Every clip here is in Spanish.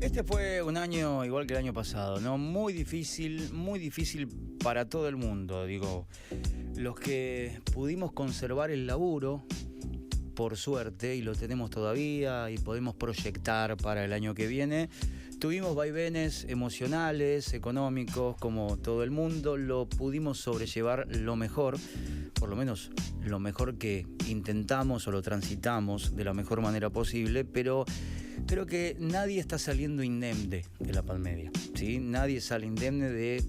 Este fue un año igual que el año pasado, ¿no? Muy difícil para todo el mundo. Digo, los que pudimos conservar el laburo, por suerte, y lo tenemos todavía, y podemos proyectar para el año que viene, tuvimos vaivenes emocionales, económicos, como todo el mundo, lo pudimos sobrellevar lo mejor, por lo menos lo mejor que intentamos o lo transitamos de la mejor manera posible, pero creo que nadie está saliendo indemne de la pandemia, ¿sí? Nadie sale indemne de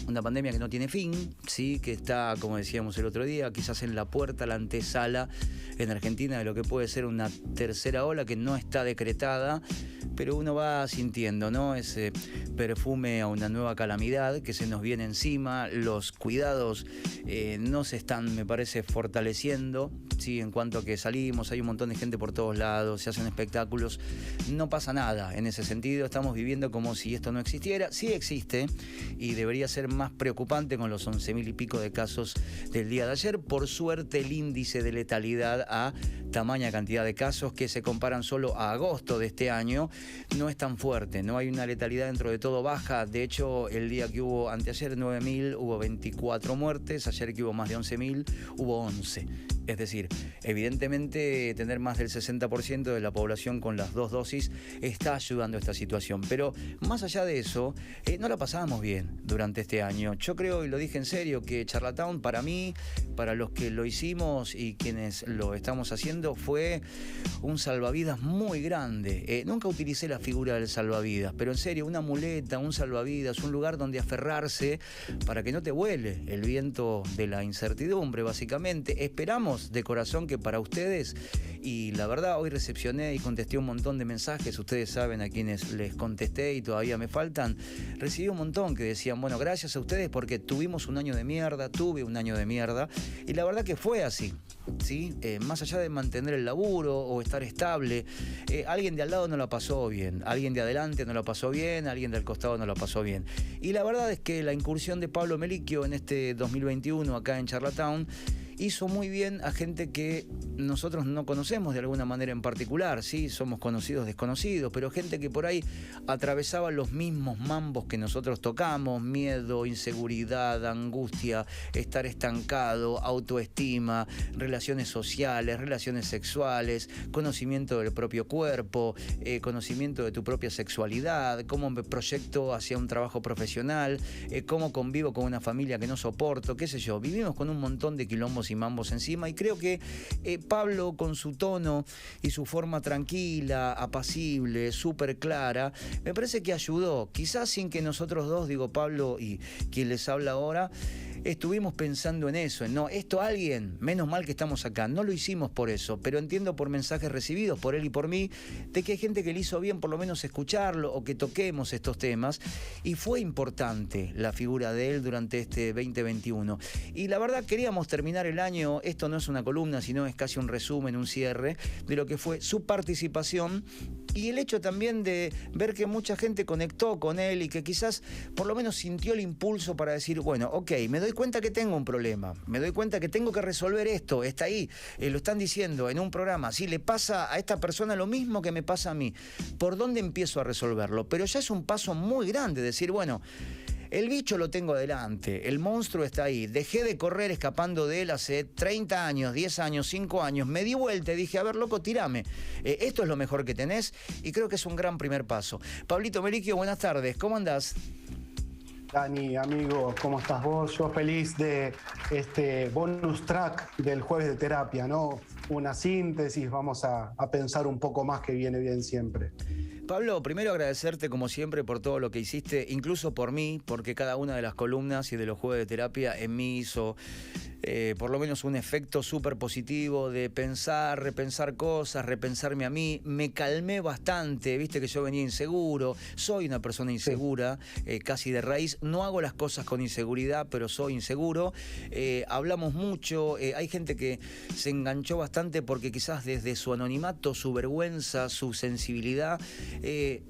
una pandemia que no tiene fin, ¿sí? Que está, como decíamos el otro día, quizás en la puerta, la antesala en Argentina de lo que puede ser una tercera ola que no está decretada, pero uno va sintiendo, ¿no? Ese perfume a una nueva calamidad que se nos viene encima. Los cuidados no se están, me parece, fortaleciendo, ¿sí? En cuanto a que salimos, hay un montón de gente por todos lados, se hacen espectáculos, no pasa nada en ese sentido. Estamos viviendo como si esto no existiera. Sí existe y debería ser más preocupante con los 11.000 y pico de casos del día de ayer. Por suerte, el índice de letalidad a tamaña cantidad de casos que se comparan solo a agosto de este año no es tan fuerte, no hay una letalidad dentro de todo baja. De hecho, el día que hubo anteayer 9.000 hubo 24 muertes, ayer que hubo más de 11.000 hubo 11. Es decir, evidentemente tener más del 60% de la población con las 2 dosis está ayudando a esta situación. Pero más allá de eso, no la pasábamos bien durante este año. Yo creo, y lo dije en serio, que Charlatown para mí, para los que lo hicimos y quienes lo estamos haciendo, fue un salvavidas muy grande. Nunca utilicé la figura del salvavidas, pero en serio, una muleta, un salvavidas, un lugar donde aferrarse para que no te vuele el viento de la incertidumbre, básicamente. Esperamos de corazón que para ustedes, y la verdad hoy recepcioné y contesté un montón de mensajes, ustedes saben a quienes les contesté y todavía me faltan, recibí un montón que decían, bueno, gracias a ustedes porque tuvimos un año de mierda, tuve un año de mierda, y la verdad que fue así, ¿sí? Más allá de mantener el laburo o estar estable, alguien de al lado no la pasó bien, alguien de adelante no la pasó bien, alguien del costado no la pasó bien. Y la verdad es que la incursión de Pablo Melicchio en este 2021 acá en Charlatown hizo muy bien a gente que nosotros no conocemos de alguna manera en particular, ¿sí? Somos conocidos desconocidos, pero gente que por ahí atravesaba los mismos mambos que nosotros tocamos: miedo, inseguridad, angustia, estar estancado, autoestima, relaciones sociales, relaciones sexuales, conocimiento del propio cuerpo, conocimiento de tu propia sexualidad, cómo me proyecto hacia un trabajo profesional, cómo convivo con una familia que no soporto, qué sé yo. Vivimos con un montón de quilombos y mambos encima, y creo que Pablo, con su tono y su forma tranquila, apacible, súper clara, me parece que ayudó, quizás sin que nosotros dos, digo Pablo y quien les habla ahora, estuvimos pensando en eso, en no, esto alguien, menos mal que estamos acá. No lo hicimos por eso, pero entiendo por mensajes recibidos por él y por mí, de que hay gente que le hizo bien por lo menos escucharlo o que toquemos estos temas, y fue importante la figura de él durante este 2021. Y la verdad queríamos terminar el año, esto no es una columna, sino es casi un resumen, un cierre de lo que fue su participación y el hecho también de ver que mucha gente conectó con él y que quizás por lo menos sintió el impulso para decir, bueno, ok, me doy cuenta que tengo un problema, me doy cuenta que tengo que resolver esto, está ahí, lo están diciendo en un programa, si le pasa a esta persona lo mismo que me pasa a mí, ¿por dónde empiezo a resolverlo? Pero ya es un paso muy grande decir, bueno, el bicho lo tengo adelante, el monstruo está ahí, dejé de correr escapando de él hace 30 años, 10 años, 5 años, me di vuelta y dije, a ver, loco, tirame, esto es lo mejor que tenés, y creo que es un gran primer paso. Pablito Melicchio, buenas tardes, ¿cómo andás? Dani, amigo, ¿cómo estás vos? Yo feliz de este bonus track del jueves de terapia, ¿no? Una síntesis, vamos a pensar un poco más, que viene bien siempre. Pablo, primero agradecerte como siempre por todo lo que hiciste, incluso por mí, porque cada una de las columnas y de los jueves de terapia en mí hizo por lo menos un efecto súper positivo de pensar, repensar cosas, repensarme a mí. Me calmé bastante, viste que yo venía inseguro, soy una persona insegura, casi de raíz. No hago las cosas con inseguridad, pero soy inseguro. Hablamos mucho, hay gente que se enganchó bastante porque quizás desde su anonimato, su vergüenza, su sensibilidad,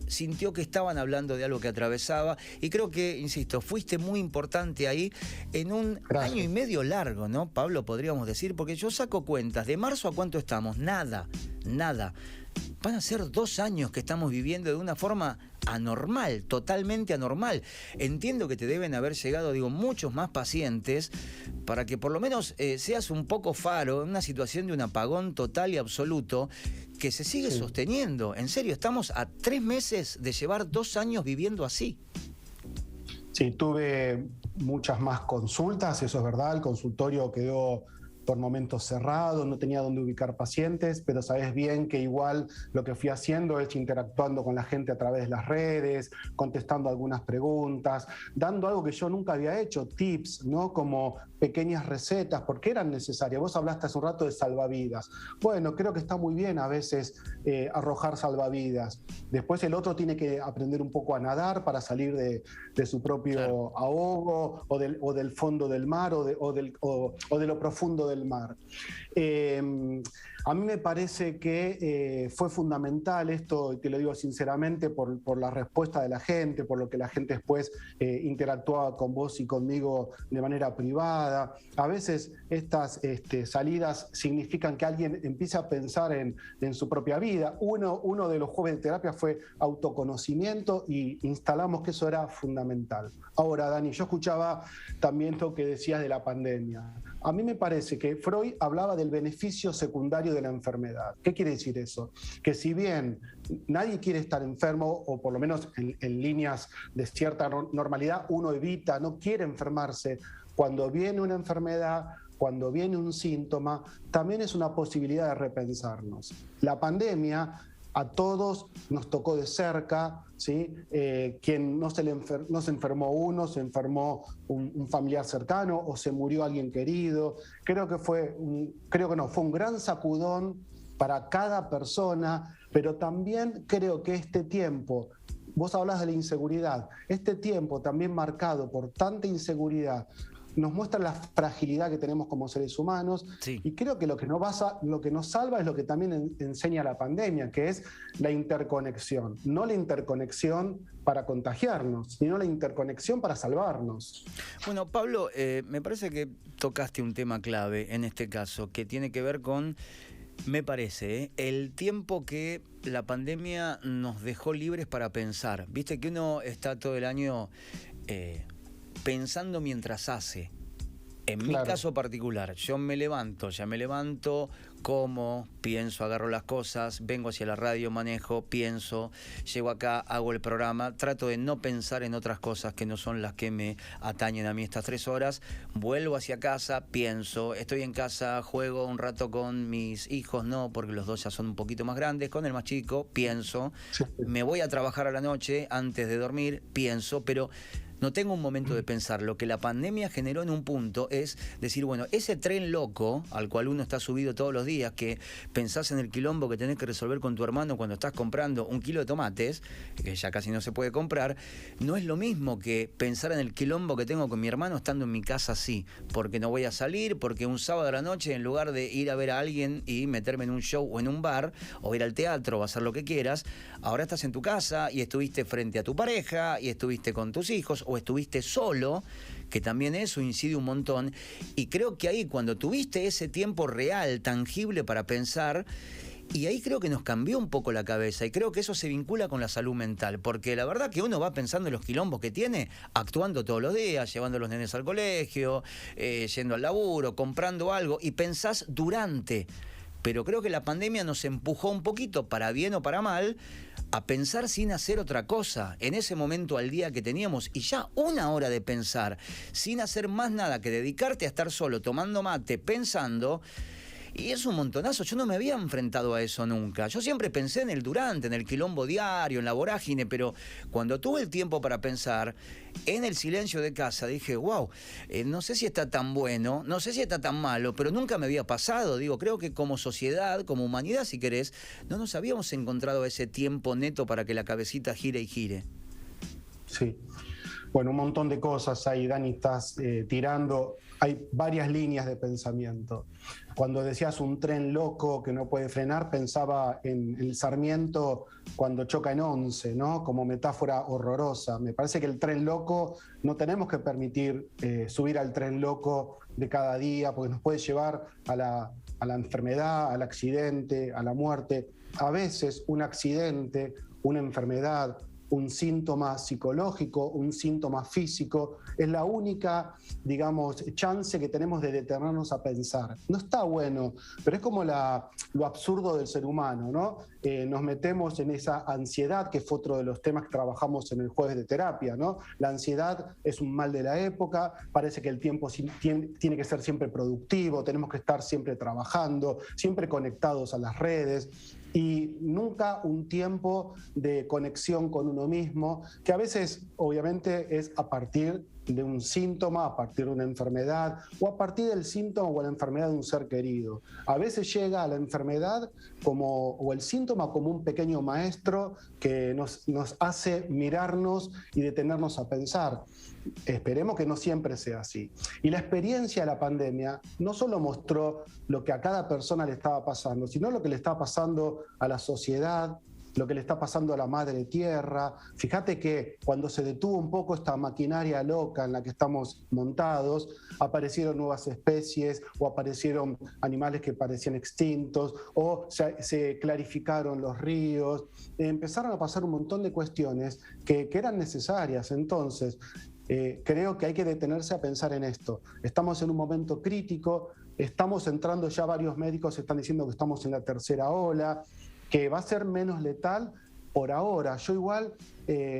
sintió que estaban hablando de algo que atravesaba, y creo que, insisto, fuiste muy importante ahí en un año y medio largo, ¿no, Pablo? Podríamos decir, porque yo saco cuentas, de marzo a cuánto estamos, nada. Van a ser 2 años que estamos viviendo de una forma anormal, totalmente anormal. Entiendo que te deben haber llegado, digo, muchos más pacientes para que por lo menos seas un poco faro en una situación de un apagón total y absoluto que se sigue sosteniendo. En serio, estamos a 3 meses de llevar 2 años viviendo así. Sí, tuve muchas más consultas, eso es verdad, el consultorio quedó por momentos cerrado, no tenía dónde ubicar pacientes, pero sabes bien que igual lo que fui haciendo es interactuando con la gente a través de las redes, contestando algunas preguntas, dando algo que yo nunca había hecho, tips, ¿no? Como pequeñas recetas, porque eran necesarias. Vos hablaste hace un rato de salvavidas. Bueno, creo que está muy bien a veces arrojar salvavidas. Después el otro tiene que aprender un poco a nadar para salir de su propio ahogo o del fondo del mar o de lo profundo del mar. A mí me parece que fue fundamental esto, y te lo digo sinceramente, por la respuesta de la gente, por lo que la gente después interactuaba con vos y conmigo de manera privada. A veces estas salidas significan que alguien empiece a pensar en su propia vida. Uno de los jueves de terapia fue autoconocimiento y instalamos que eso era fundamental. Ahora, Dani, yo escuchaba también lo que decías de la pandemia. A mí me parece que Freud hablaba del beneficio secundario de la enfermedad. ¿Qué quiere decir eso? Que si bien nadie quiere estar enfermo, o por lo menos en líneas de cierta normalidad, uno evita, no quiere enfermarse, cuando viene una enfermedad, cuando viene un síntoma, también es una posibilidad de repensarnos. La pandemia a todos nos tocó de cerca, ¿sí? Quien no se enfermó uno, se enfermó un familiar cercano o se murió alguien querido. Fue un gran sacudón para cada persona, pero también creo que este tiempo, vos hablas de la inseguridad, este tiempo también marcado por tanta inseguridad, nos muestra la fragilidad que tenemos como seres humanos, y creo que lo que nos salva es lo que también enseña la pandemia, que es la interconexión. No la interconexión para contagiarnos, sino la interconexión para salvarnos. Bueno, Pablo, me parece que tocaste un tema clave en este caso, que tiene que ver con, me parece, el tiempo que la pandemia nos dejó libres para pensar. Viste que uno está todo el año pensando mientras hace. En mi caso particular, ya me levanto, como, pienso, agarro las cosas, vengo hacia la radio, manejo, pienso, llego acá, hago el programa, trato de no pensar en otras cosas que no son las que me atañen a mí estas 3 horas, vuelvo hacia casa, pienso, estoy en casa, juego un rato con mis hijos, no, porque los 2 ya son un poquito más grandes, con el más chico, pienso, me voy a trabajar a la noche, antes de dormir, pienso, pero no tengo un momento de pensar. Lo que la pandemia generó en un punto es decir, bueno, ese tren loco al cual uno está subido todos los días, que pensás en el quilombo que tenés que resolver con tu hermano cuando estás comprando 1 kilo de tomates, que ya casi no se puede comprar, no es lo mismo que pensar en el quilombo que tengo con mi hermano estando en mi casa así, porque no voy a salir, porque un sábado a la noche, en lugar de ir a ver a alguien y meterme en un show o en un bar, o ir al teatro o hacer lo que quieras, ahora estás en tu casa y estuviste frente a tu pareja y estuviste con tus hijos o estuviste solo, que también eso incide un montón, y creo que ahí cuando tuviste ese tiempo real, tangible para pensar, y ahí creo que nos cambió un poco la cabeza, y creo que eso se vincula con la salud mental, porque la verdad que uno va pensando en los quilombos que tiene, actuando todos los días, llevando a los nenes al colegio, yendo al laburo, comprando algo, y pensás durante. Pero creo que la pandemia nos empujó un poquito, para bien o para mal, a pensar sin hacer otra cosa, en ese momento al día que teníamos, y ya 1 hora de pensar, sin hacer más nada que dedicarte a estar solo, tomando mate, pensando, y es un montonazo. Yo no me había enfrentado a eso nunca. Yo siempre pensé en el durante, en el quilombo diario, en la vorágine, pero cuando tuve el tiempo para pensar, en el silencio de casa, dije, wow, no sé si está tan bueno, no sé si está tan malo, pero nunca me había pasado. Digo, creo que como sociedad, como humanidad, si querés, no nos habíamos encontrado ese tiempo neto para que la cabecita gire y gire. Sí. Bueno, un montón de cosas ahí, Dani, estás tirando. Hay varias líneas de pensamiento. Cuando decías un tren loco que no puede frenar, pensaba en el Sarmiento cuando choca en Once, ¿no? Como metáfora horrorosa. Me parece que el tren loco, no tenemos que permitir subir al tren loco de cada día, porque nos puede llevar a la enfermedad, al accidente, a la muerte. a veces un accidente, una enfermedad, un síntoma psicológico, un síntoma físico, es la única, digamos, chance que tenemos de detenernos a pensar. No está bueno, pero es como lo absurdo del ser humano, ¿no? Nos metemos en esa ansiedad, que fue otro de los temas que trabajamos en el jueves de terapia, ¿no? La ansiedad es un mal de la época, parece que el tiempo tiene que ser siempre productivo, tenemos que estar siempre trabajando, siempre conectados a las redes, y nunca un tiempo de conexión con uno mismo, que a veces obviamente es a partir de un síntoma, a partir de una enfermedad o a partir del síntoma o la enfermedad de un ser querido. A veces llega a la enfermedad o el síntoma como un pequeño maestro que nos hace mirarnos y detenernos a pensar. Esperemos que no siempre sea así. Y la experiencia de la pandemia no solo mostró lo que a cada persona le estaba pasando, sino lo que le estaba pasando a la sociedad, lo que le está pasando a la madre tierra. Fíjate que cuando se detuvo un poco esta maquinaria loca en la que estamos montados, aparecieron nuevas especies o aparecieron animales que parecían extintos o se clarificaron los ríos. Empezaron a pasar un montón de cuestiones que eran necesarias. Entonces, creo que hay que detenerse a pensar en esto. Estamos en un momento crítico, estamos entrando, ya varios médicos están diciendo que estamos en la tercera ola, que va a ser menos letal por ahora. Yo igual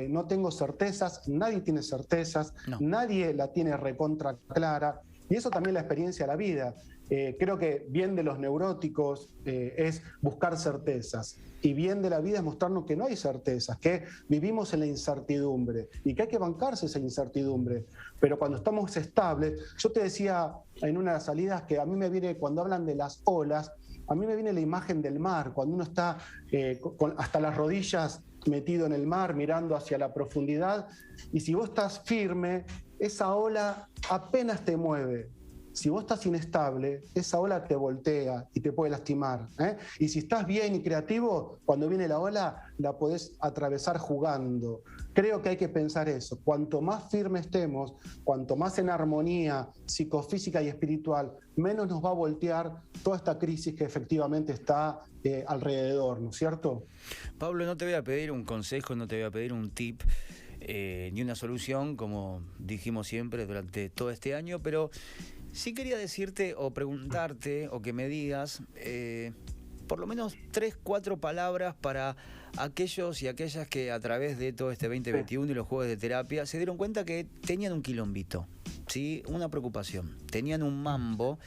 no tengo certezas, nadie tiene certezas, no. Nadie la tiene recontra clara, y eso también es la experiencia de la vida. Creo que bien de los neuróticos es buscar certezas, y bien de la vida es mostrarnos que no hay certezas, que vivimos en la incertidumbre y que hay que bancarse esa incertidumbre. Pero cuando estamos estables, yo te decía en una de las salidas que a mí me viene, cuando hablan de las olas, a mí me viene la imagen del mar, cuando uno está hasta las rodillas metido en el mar, mirando hacia la profundidad, y si vos estás firme, esa ola apenas te mueve. Si vos estás inestable, esa ola te voltea y te puede lastimar, ¿eh? Y si estás bien y creativo, cuando viene la ola, la podés atravesar jugando. Creo que hay que pensar eso. Cuanto más firme estemos, cuanto más en armonía psicofísica y espiritual, menos nos va a voltear toda esta crisis que efectivamente está alrededor, ¿no es cierto? Pablo, no te voy a pedir un consejo, no te voy a pedir un tip, ni una solución, como dijimos siempre durante todo este año, pero sí quería decirte o preguntarte o que me digas por lo menos 3, 4 palabras para aquellos y aquellas que a través de todo este 2021 y los jueves de terapia se dieron cuenta que tenían un quilombito, ¿sí? Una preocupación, tenían un mambo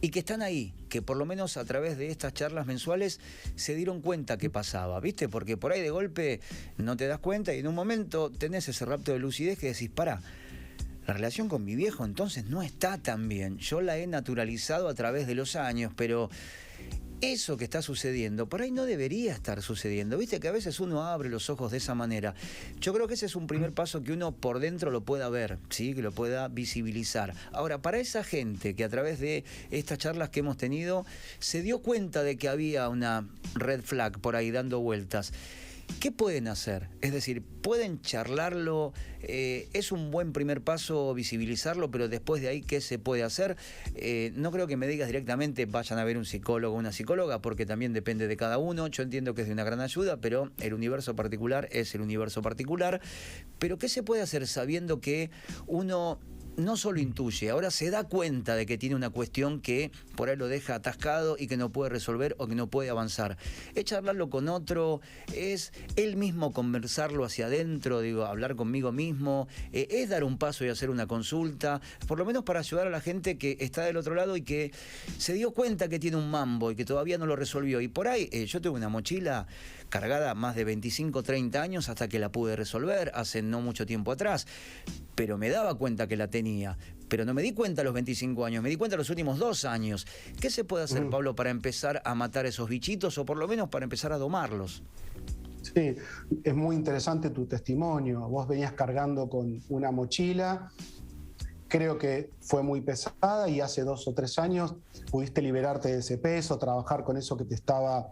y que están ahí, que por lo menos a través de estas charlas mensuales se dieron cuenta que pasaba, ¿viste? Porque por ahí de golpe no te das cuenta y en un momento tenés ese rapto de lucidez que decís, pará, la relación con mi viejo entonces no está tan bien. Yo la he naturalizado a través de los años, pero eso que está sucediendo, por ahí no debería estar sucediendo. Viste que a veces uno abre los ojos de esa manera. Yo creo que ese es un primer paso que uno por dentro lo pueda ver, ¿sí? Que lo pueda visibilizar. Ahora, para esa gente que a través de estas charlas que hemos tenido se dio cuenta de que había una red flag por ahí dando vueltas, ¿qué pueden hacer? Es decir, ¿pueden charlarlo? ¿Es un buen primer paso visibilizarlo? Pero después de ahí, ¿qué se puede hacer? No creo que me digas directamente vayan a ver un psicólogo o una psicóloga, porque también depende de cada uno. Yo entiendo que es de una gran ayuda, pero el universo particular es el universo particular. Pero ¿qué se puede hacer sabiendo que uno no solo intuye, ahora se da cuenta de que tiene una cuestión que por ahí lo deja atascado y que no puede resolver o que no puede avanzar? Es charlarlo con otro, es él mismo conversarlo hacia adentro, digo, hablar conmigo mismo, es dar un paso y hacer una consulta, por lo menos para ayudar a la gente que está del otro lado y que se dio cuenta que tiene un mambo y que todavía no lo resolvió. Y por ahí yo tuve una mochila cargada más de 25, 30 años hasta que la pude resolver hace no mucho tiempo atrás, pero me daba cuenta que la tenía, pero no me di cuenta a los 25 años, me di cuenta a los últimos 2 años. ¿Qué se puede hacer, Pablo, para empezar a matar esos bichitos o por lo menos para empezar a domarlos? Sí, es muy interesante tu testimonio. Vos venías cargando con una mochila, creo que fue muy pesada y hace 2 o 3 años pudiste liberarte de ese peso, trabajar con eso que te estaba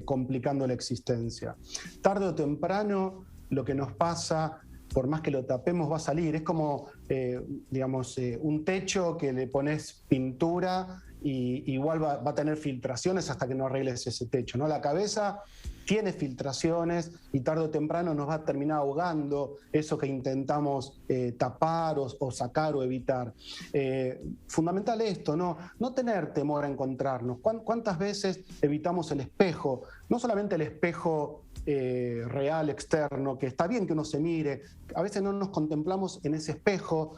complicando la existencia. Tarde o temprano lo que nos pasa, por más que lo tapemos, va a salir. Es como, un techo que le pones pintura y igual va a tener filtraciones hasta que no arregles ese techo, ¿no? La cabeza tiene filtraciones y tarde o temprano nos va a terminar ahogando eso que intentamos tapar o sacar o evitar. Fundamental esto, no tener temor a encontrarnos. ¿Cuántas veces evitamos el espejo? No solamente el espejo real, externo, que está bien que uno se mire, a veces no nos contemplamos en ese espejo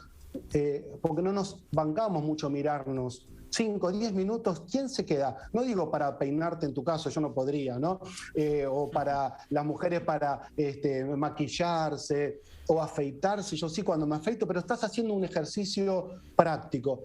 porque no nos bancamos mucho mirarnos. 5, 10 minutos, ¿quién se queda? No digo para peinarte en tu caso, yo no podría, ¿no? O para las mujeres para maquillarse o afeitarse, yo sí cuando me afeito, pero estás haciendo un ejercicio práctico.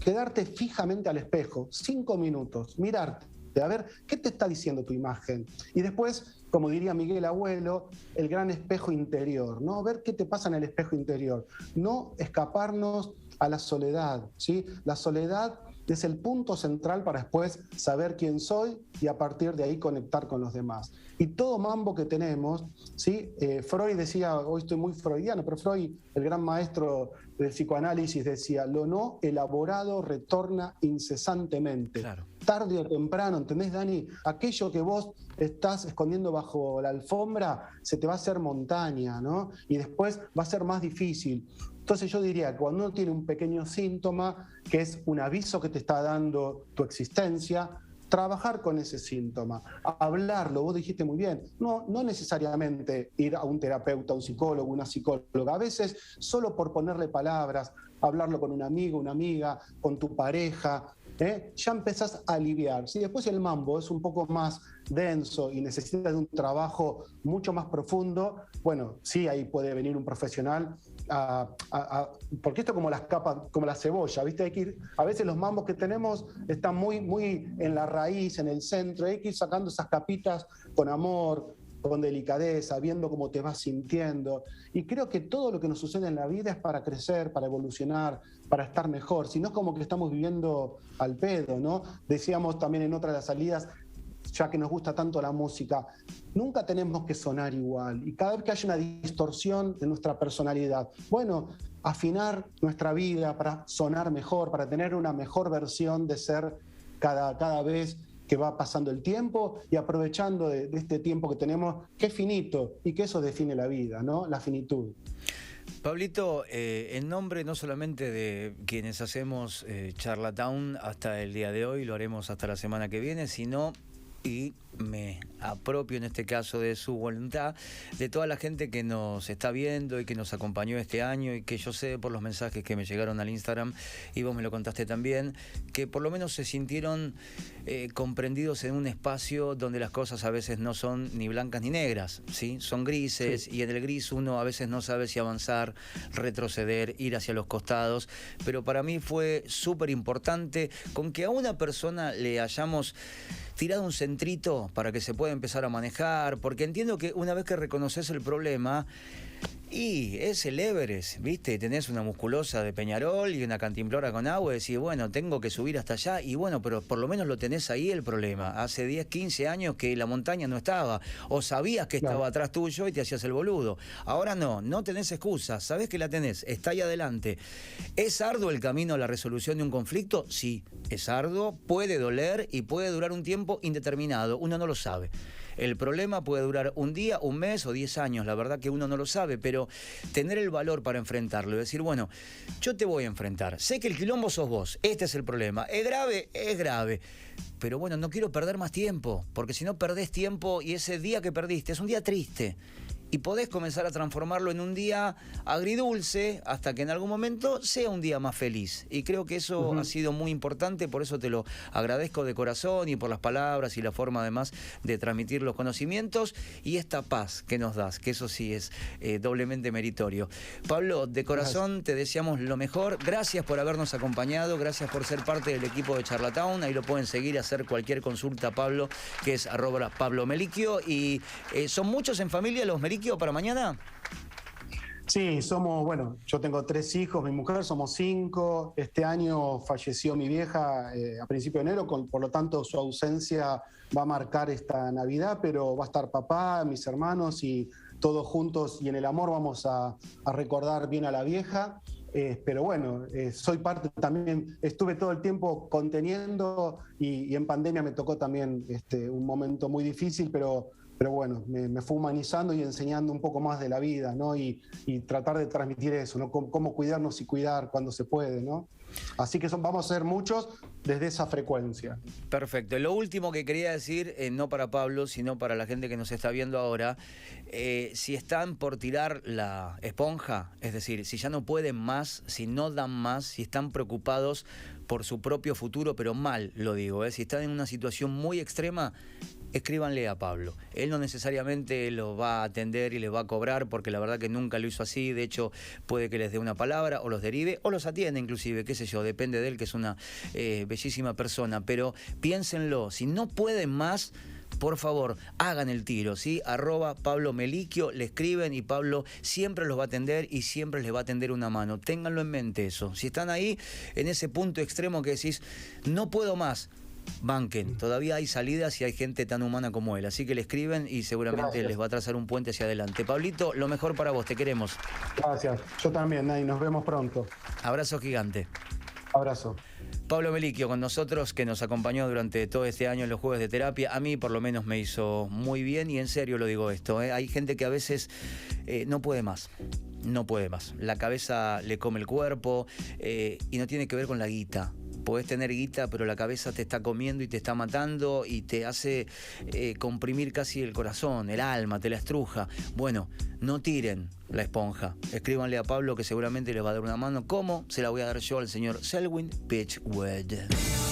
Quedarte fijamente al espejo, 5 minutos, mirarte, a ver qué te está diciendo tu imagen. Y después, como diría Miguel Abuelo, el gran espejo interior, ¿no? Ver qué te pasa en el espejo interior. No escaparnos a la soledad, ¿sí? La soledad es el punto central para después saber quién soy y a partir de ahí conectar con los demás. Y todo mambo que tenemos, ¿sí? Freud decía, hoy estoy muy freudiano, pero Freud, el gran maestro del psicoanálisis, decía, lo no elaborado retorna incesantemente. Claro. Tarde o temprano, ¿entendés, Dani? Aquello que vos estás escondiendo bajo la alfombra se te va a hacer montaña, ¿no? Y después va a ser más difícil. Entonces yo diría que cuando uno tiene un pequeño síntoma, que es un aviso que te está dando tu existencia, trabajar con ese síntoma, hablarlo, vos dijiste muy bien, no necesariamente ir a un terapeuta, un psicólogo, una psicóloga, a veces solo por ponerle palabras, hablarlo con un amigo, una amiga, con tu pareja, ya empezás a aliviar. Si después el mambo es un poco más denso y necesitas de un trabajo mucho más profundo, bueno, sí, ahí puede venir un profesional porque esto es como las capas, como la cebolla, ¿viste? Hay que ir, a veces los mambos que tenemos están muy en la raíz, en el centro, hay que ir sacando esas capitas con amor, con delicadeza, viendo cómo te vas sintiendo. Y creo que todo lo que nos sucede en la vida es para crecer, para evolucionar, para estar mejor. Si no es como que estamos viviendo al pedo, ¿no? Decíamos también en otra de las salidas, ya que nos gusta tanto la música, nunca tenemos que sonar igual. Y cada vez que haya una distorsión de nuestra personalidad, bueno, afinar nuestra vida para sonar mejor, para tener una mejor versión de ser cada vez que va pasando el tiempo y aprovechando de este tiempo que tenemos, que es finito y que eso define la vida, ¿no? La finitud. Pablito, en nombre no solamente de quienes hacemos Charlatown hasta el día de hoy, lo haremos hasta la semana que viene, sino, y me apropio en este caso de su voluntad, de toda la gente que nos está viendo y que nos acompañó este año y que yo sé por los mensajes que me llegaron al Instagram, y vos me lo contaste también, que por lo menos se sintieron comprendidos en un espacio donde las cosas a veces no son ni blancas ni negras, ¿sí? Son grises, sí. Y en el gris uno a veces no sabe si avanzar, retroceder, ir hacia los costados, pero para mí fue súper importante con que a una persona le hayamos tirado un centrito para que se pueda empezar a manejar, porque entiendo que una vez que reconoces el problema, y es el Everest, ¿viste? Tenés una musculosa de Peñarol y una cantimplora con agua y decís, bueno, tengo que subir hasta allá, y bueno, pero por lo menos lo tenés ahí el problema. Hace 10, 15 años que la montaña no estaba, o sabías que estaba atrás tuyo y te hacías el boludo. Ahora no tenés excusa, sabés que la tenés, está ahí adelante. ¿Es arduo el camino a la resolución de un conflicto? Sí, es arduo, puede doler y puede durar un tiempo indeterminado, uno no lo sabe. El problema puede durar un día, un mes o 10 años, la verdad que uno no lo sabe, pero tener el valor para enfrentarlo y decir, bueno, yo te voy a enfrentar, sé que el quilombo sos vos, este es el problema, es grave, pero bueno, no quiero perder más tiempo, porque si no perdés tiempo y ese día que perdiste es un día triste. Y podés comenzar a transformarlo en un día agridulce hasta que en algún momento sea un día más feliz. Y creo que eso ha sido muy importante, por eso te lo agradezco de corazón y por las palabras y la forma además de transmitir los conocimientos y esta paz que nos das, que eso sí es doblemente meritorio. Pablo, de corazón te deseamos lo mejor. Gracias por habernos acompañado, gracias por ser parte del equipo de Charlatown. Ahí lo pueden seguir, hacer cualquier consulta a Pablo, que es @PabloMelicchio. Y son muchos en familia los Melicchio para mañana. Sí, bueno, yo tengo 3 hijos, mi mujer, somos 5. Este año falleció mi vieja a principio de enero, por lo tanto su ausencia va a marcar esta Navidad, pero va a estar papá, mis hermanos y todos juntos y en el amor vamos a recordar bien a la vieja. Pero bueno, soy parte también, estuve todo el tiempo conteniendo y en pandemia me tocó también un momento muy difícil, pero bueno, me fue humanizando y enseñando un poco más de la vida, ¿no? Y tratar de transmitir eso, ¿no? Cómo cuidarnos y cuidar cuando se puede, ¿no? Así que vamos a ser muchos desde esa frecuencia. Perfecto. Lo último que quería decir, no para Pablo, sino para la gente que nos está viendo ahora, si están por tirar la esponja, es decir, si ya no pueden más, si no dan más, si están preocupados por su propio futuro, pero mal, lo digo, si están en una situación muy extrema, escríbanle a Pablo. Él no necesariamente los va a atender y les va a cobrar, porque la verdad que nunca lo hizo así. De hecho, puede que les dé una palabra o los derive o los atienda inclusive, qué sé yo, depende de él, que es una bellísima persona. Pero piénsenlo, si no pueden más, por favor, hagan el tiro, ¿sí? @Pablo Melicchio, le escriben y Pablo siempre los va a atender y siempre les va a tender una mano. Ténganlo en mente eso. Si están ahí, en ese punto extremo que decís, no puedo más, banquen, todavía hay salidas y hay gente tan humana como él, así que le escriben y seguramente les va a trazar un puente hacia adelante. Pablito, lo mejor para vos, te queremos. Gracias, yo también, Nay, nos vemos pronto. Abrazo gigante. Abrazo. Pablo Melicchio con nosotros, que nos acompañó durante todo este año en los Jueves de Terapia. A mí por lo menos me hizo muy bien y en serio lo digo esto, hay gente que a veces no puede más. No puede más. La cabeza le come el cuerpo y no tiene que ver con la guita. Podés tener guita, pero la cabeza te está comiendo y te está matando y te hace comprimir casi el corazón, el alma, te la estruja. Bueno, no tiren la esponja. Escríbanle a Pablo que seguramente les va a dar una mano. ¿Cómo? Se la voy a dar yo al señor Selwyn Pitchwood.